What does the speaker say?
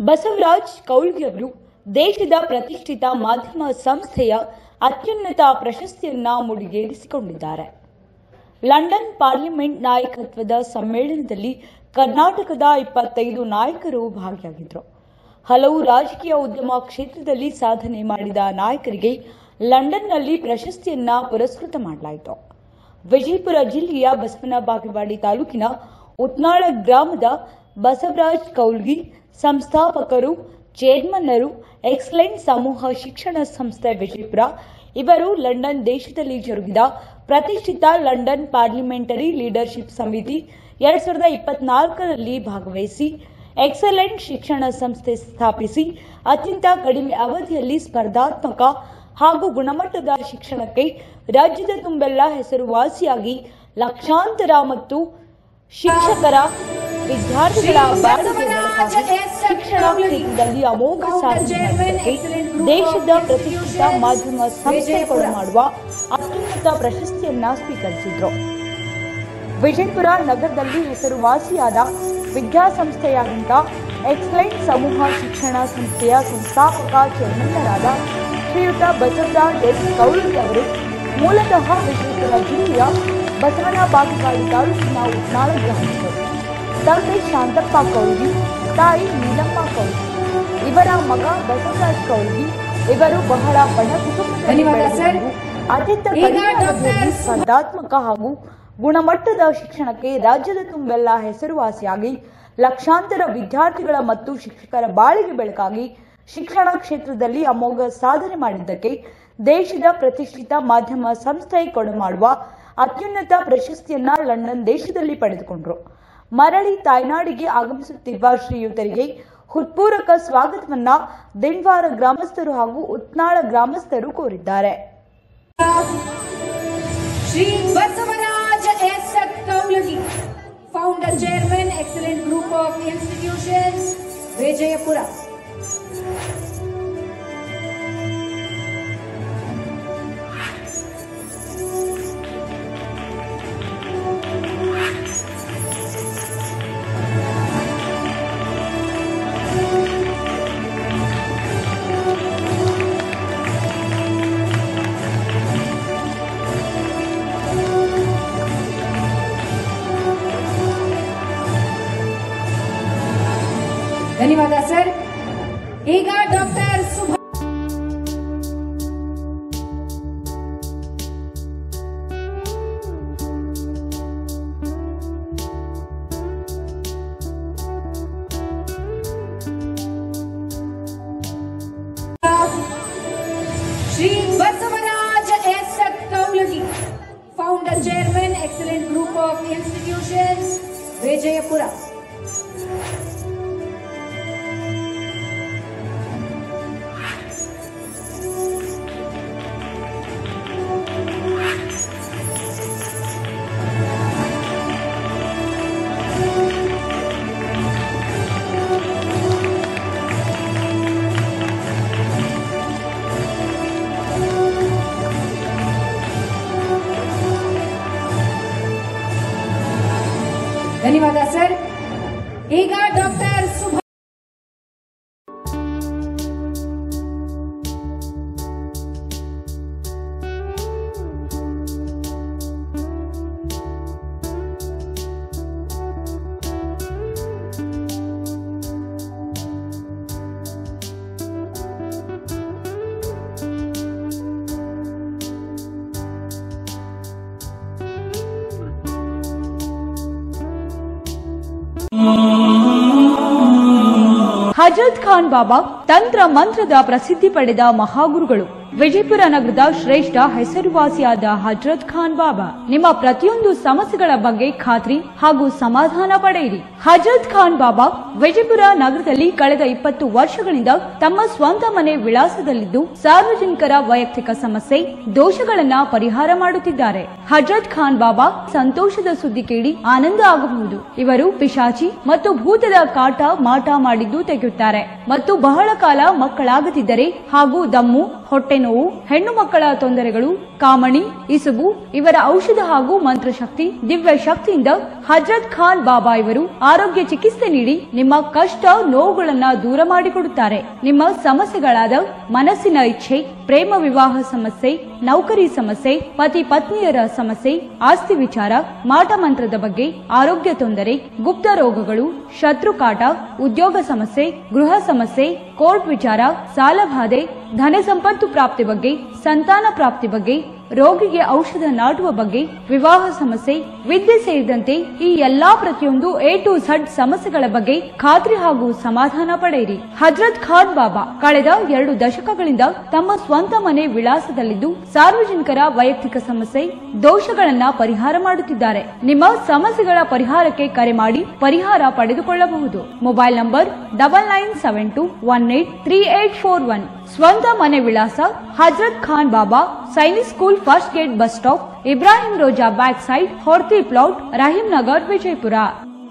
ಬಸವರಾಜ್ ಕೌಲ್ಗಿಯವರು ದೇಶದ ಪ್ರತಿಷ್ಠಿತ ಮಾಧ್ಯಮ ಸಂಸ್ಥೆಯ ಅತ್ಯುನ್ನತ ಪ್ರಶಸ್ತಿಯನ್ನ ಮುಡಿಗೇರಿಸಿಕೊಂಡಿದ್ದಾರೆ. ಲಂಡನ್ ಪಾರ್ಲಿಮೆಂಟ್ ನಾಯಕತ್ವದ ಸಮ್ಮೇಳನದಲ್ಲಿ ಕರ್ನಾಟಕದ 25 ನಾಯಕರು ಭಾಗಿಯಾಗಿದ್ದರು. ಹಲವು ರಾಜಕೀಯ ಉದ್ಯಮ ಕ್ಷೇತ್ರದಲ್ಲಿ ಸಾಧನೆ ಮಾಡಿದ ನಾಯಕರಿಗೆ ಲಂಡನ್ನಲ್ಲಿ ಪ್ರಶಸ್ತಿಯನ್ನ ಪುರಸ್ಕೃತ ಮಾಡಲಾಯಿತು. ವಿಜಯಪುರ ಜಿಲ್ಲೆಯ ಬಸವನ ಬಾಗೇವಾಡಿ ತಾಲೂಕಿನ ಉತ್ನಾಳ ಗ್ರಾಮದ ಬಸವರಾಜ್ ಕೌಲ್ಗಿ ಸಂಸ್ಥಾಪಕರು, ಚೇರ್ಮನ್ನರು, ಎಕ್ಸಲೆಂಟ್ ಸಮೂಹ ಶಿಕ್ಷಣ ಸಂಸ್ಥೆ ವಿಜಯಪುರ ಇವರು ಲಂಡನ್ ದೇಶದಲ್ಲಿ ಜರುಗಿದ ಪ್ರತಿಷ್ಠಿತ ಲಂಡನ್ ಪಾರ್ಲಿಮೆಂಟರಿ ಲೀಡರ್ಶಿಪ್ ಸಮಿತಿ 2024ರಲ್ಲಿ ಭಾಗವಹಿಸಿ ಎಕ್ಸಲೆಂಟ್ ಶಿಕ್ಷಣ ಸಂಸ್ಥೆ ಸ್ಥಾಪಿಸಿ ಅತ್ಯಂತ ಕಡಿಮೆ ಅವಧಿಯಲ್ಲಿ ಸ್ಪರ್ಧಾತ್ಮಕ ಹಾಗೂ ಗುಣಮಟ್ಟದ ಶಿಕ್ಷಣಕ್ಕೆ ರಾಜ್ಯದ ತುಂಬೆಲ್ಲ ಹೆಸರುವಾಸಿಯಾಗಿ ಲಕ್ಷಾಂತರ ಮತ್ತು ಶಿಕ್ಷಕರ ವಿದ್ಯಾರ್ಥಿಗಳ ಶಿಕ್ಷಣ ಕ್ಷೇತ್ರದಲ್ಲಿ ಅಮೋಘ ಸಾಧನೆ ದೇಶದ ಪ್ರತಿಷ್ಠಿತ ಮಾಧ್ಯಮ ಸಂಸ್ಥೆ ಕೊಡಮಾಡುವ ಅತ್ಯುನ್ನತ ಪ್ರಶಸ್ತಿಯನ್ನ ಸ್ವೀಕರಿಸಿದ್ರು. ವಿಜಯಪುರ ನಗರದಲ್ಲಿ ಹೆಸರುವಾಸಿಯಾದ ವಿದ್ಯಾಸಂಸ್ಥೆಯಾದಂಥ ಎಕ್ಸಲೆಂಟ್ ಸಮೂಹ ಶಿಕ್ಷಣ ಸಂಸ್ಥೆಯ ಸಂಸ್ಥಾಪಕ ಚೇರ್ಮನ್ನರಾದ ಶ್ರೀಯುತ ಬಸವರಾಜ್ ಎಸ್ ಕೌಲ್ಗಿ ಅವರು ಮೂಲತಃ ವಿಜಯಪುರ ಜಿಲ್ಲೆಯ ಬಸವನ ಬಾಗೇವಾಡಿ ತಾಲೂಕಿನ ಉತ್ನಾಳ ಗ್ರಾಮದವರು. ತಂದೆ ಶಾಂತಪ್ಪ ಕೌಲ್ಗಿ, ತಾಯಿ ನೀಲಮ್ಮ ಕೌಲ್ಗಿ. ಇವರ ಮಗ ಬಸವರಾಜ್ ಕೌಲ್ಗಿ ಇವರು ಬಹಳ ಬಡ ಕುಟುಂಬದಲ್ಲಿ ಅತ್ಯಂತ ಕಡಿಮೆ ಅವಧಿಯಲ್ಲಿ ಸ್ಪರ್ಧಾತ್ಮಕ ಹಾಗೂ ಗುಣಮಟ್ಟದ ಶಿಕ್ಷಣಕ್ಕೆ ರಾಜ್ಯದ ತುಂಬೆಲ್ಲ ಹೆಸರುವಾಸಿಯಾಗಿ ಲಕ್ಷಾಂತರ ವಿದ್ಯಾರ್ಥಿಗಳ ಮತ್ತು ಶಿಕ್ಷಕರ ಬಾಳಿಗೆ ಬೆಳಕಾಗಿ ಶಿಕ್ಷಣ ಕ್ಷೇತ್ರದಲ್ಲಿ ಅಮೋಘ ಸಾಧನೆ ಮಾಡಿದ್ದಕ್ಕೆ ದೇಶದ ಪ್ರತಿಷ್ಠಿತ ಮಾಧ್ಯಮ ಸಂಸ್ಥೆ ಕೊಡಮಾಡುವ ಅತ್ಯುನ್ನತ ಪ್ರಶಸ್ತಿಯನ್ನ ಲಂಡನ್ ದೇಶದಲ್ಲಿ ಪಡೆದುಕೊಂಡರು. ಮರಳಿ ತಾಯ್ನಾಡಿಗೆ ಆಗಮಿಸುತ್ತಿರುವ ಶ್ರೀಯುತರಿಗೆ ಹೃತ್ಪೂರ್ವಕ ಸ್ವಾಗತವನ್ನ ದಿನ್ವಾರ ಗ್ರಾಮಸ್ಥರು ಹಾಗೂ ಉತ್ನಾಳ ಗ್ರಾಮಸ್ಥರು ಕೋರಿದ್ದಾರೆ. Shri Basavaraj S Kaulgi, founder chairman, excellent group of institutions, Vijayapura. ಧನ್ಯವಾದ ಸರ್. ಈಗ doctor Shri Basavaraj S Kaulgi, founder chairman, excellent group of institutions, Vijayapura. ಧನ್ಯವಾದ ಸರ್. ಈಗ ಡಾಕ್ಟರ್ ಹಜರತ್ ಖಾನ್ ಬಾಬಾ ತಂತ್ರ ಮಂತ್ರದ ಪ್ರಸಿದ್ಧಿ ಪಡೆದ ಮಹಾಗುರುಗಳು. ವಿಜಯಪುರ ನಗರದ ಶ್ರೇಷ್ಠ ಹೆಸರುವಾಸಿಯಾದ ಹಜರತ್ ಖಾನ್ ಬಾಬಾ ನಿಮ್ಮ ಪ್ರತಿಯೊಂದು ಸಮಸ್ಯೆಗಳ ಬಗ್ಗೆ ಖಾತ್ರಿ ಹಾಗೂ ಸಮಾಧಾನ ಪಡೆಯಿರಿ. ಹಜರತ್ ಖಾನ್ ಬಾಬಾ ವಿಜಯಪುರ ನಗರದಲ್ಲಿ ಕಳೆದ 20 ವರ್ಷಗಳಿಂದ ತಮ್ಮ ಸ್ವಂತ ಮನೆ ವಿಳಾಸದಲ್ಲಿದ್ದು ಸಾರ್ವಜನಿಕರ ವೈಯಕ್ತಿಕ ಸಮಸ್ಯೆ, ದೋಷಗಳನ್ನ ಪರಿಹಾರ ಮಾಡುತ್ತಿದ್ದಾರೆ. ಹಜರತ್ ಖಾನ್ ಬಾಬಾ ಸಂತೋಷದ ಸುದ್ದಿ ಕೇಳಿ ಆನಂದ ಆಗಬಹುದು. ಇವರು ಪಿಶಾಚಿ ಮತ್ತು ಭೂತದ ಕಾಟ ಮಾಟ ಮಾಡಿದ್ದು ತೆಗೆಯುತ್ತಾರೆ ಮತ್ತು ಬಹಳ ಕಾಲ ಮಕ್ಕಳಾಗದಿದ್ದರೆ ಹಾಗೂ ದಮ್ಮು, ಹೊಟ್ಟೆ ನೋವು, ಹೆಣ್ಣು ಮಕ್ಕಳ ತೊಂದರೆಗಳು, ಕಾಮಣಿ, ಇಸುಬು ಇವರ ಔಷಧ ಹಾಗೂ ಮಂತ್ರಶಕ್ತಿ, ದಿವ್ಯ ಶಕ್ತಿಯಿಂದ ಹಜರತ್ ಖಾನ್ ಬಾಬಾ ಇವರು ಆರೋಗ್ಯ ಚಿಕಿತ್ಸೆ ನೀಡಿ ನಿಮ್ಮ ಕಷ್ಟ ನೋವುಗಳನ್ನ ದೂರ ಮಾಡಿಕೊಡುತ್ತಾರೆ. ನಿಮ್ಮ ಸಮಸ್ಯೆಗಳಾದ ಮನಸ್ಸಿನ ಇಚ್ಛೆ, ಪ್ರೇಮ ವಿವಾಹ ಸಮಸ್ಯೆ, ನೌಕರಿ ಸಮಸ್ಯೆ, ಪತಿ ಪತ್ನಿಯರ ಸಮಸ್ಯೆ, ಆಸ್ತಿ ವಿಚಾರ, ಮಾಟ ಮಂತ್ರದ ಬಗ್ಗೆ, ಆರೋಗ್ಯ ತೊಂದರೆ, ಗುಪ್ತ ರೋಗಗಳು, ಶತ್ರುಕಾಟ, ಉದ್ಯೋಗ ಸಮಸ್ಯೆ, ಗೃಹ ಸಮಸ್ಯೆ, ಕೋರ್ಟ್ ವಿಚಾರ, ಸಾಲಬಾಧೆ, ಧನ ಸಂಪತ್ತು ಪ್ರಾಪ್ತಿ ಬಗ್ಗೆ, ಸಂತಾನ ಪ್ರಾಪ್ತಿ ಬಗ್ಗೆ, ರೋಗಿಗೆ ಔಷಧ ನಾಟುವ ಬಗ್ಗೆ, ವಿವಾಹ ಸಮಸ್ಯೆ, ವಿದ್ಯೆ ಸೇರಿದಂತೆ ಈ ಎಲ್ಲಾ ಪ್ರತಿಯೊಂದು A to Z ಸಮಸ್ಯೆಗಳ ಬಗ್ಗೆ ಖಾತ್ರಿ ಹಾಗೂ ಸಮಾಧಾನ ಪಡೆಯಿರಿ. ಹಜರತ್ ಖಾನ್ ಬಾಬಾ ಕಳೆದ 2 ದಶಕಗಳಿಂದ ತಮ್ಮ ಸ್ವಂತ ಮನೆ ವಿಳಾಸದಲ್ಲಿದ್ದು ಸಾರ್ವಜನಿಕರ ವೈಯಕ್ತಿಕ ಸಮಸ್ಯೆ, ದೋಷಗಳನ್ನ ಪರಿಹಾರ ಮಾಡುತ್ತಿದ್ದಾರೆ. ನಿಮ್ಮ ಸಮಸ್ಯೆಗಳ ಪರಿಹಾರಕ್ಕೆ ಕರೆ ಮಾಡಿ ಪರಿಹಾರ ಪಡೆದುಕೊಳ್ಳಬಹುದು. Mobile number 9972183841. ಸ್ವಂತ ಮನೆ ವಿಳಾಸ Hazrat Khan Baba, Sainik school, first gate, bus stop, Ibrahim Roza back side, Horti plot, Rahim Nagar, Vijayapura.